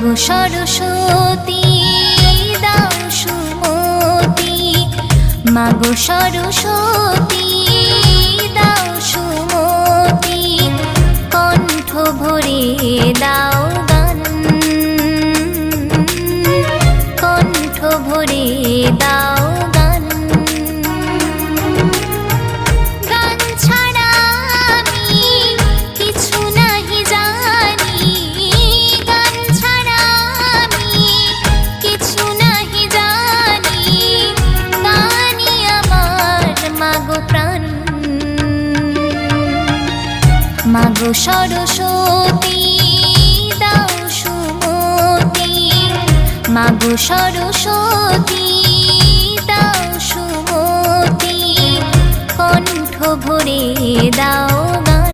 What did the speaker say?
মাগো সরস্বতী দাও সুমতি, মাগো সরস্বতী দাও সুমতি, কণ্ঠ ভরে দাও গান, কণ্ঠ ভরে দাও গান। গান ছাড়া আমি কিছু নাহি জানি, গান ছাড়া আমি কিছু নাহি জানি, গানই আমার মাগো প্রাণ। মাগো সরস্বতী দাও সুমতি, মাগো সরস্বতী দাও সুমতি, কণ্ঠ ভরে দাও।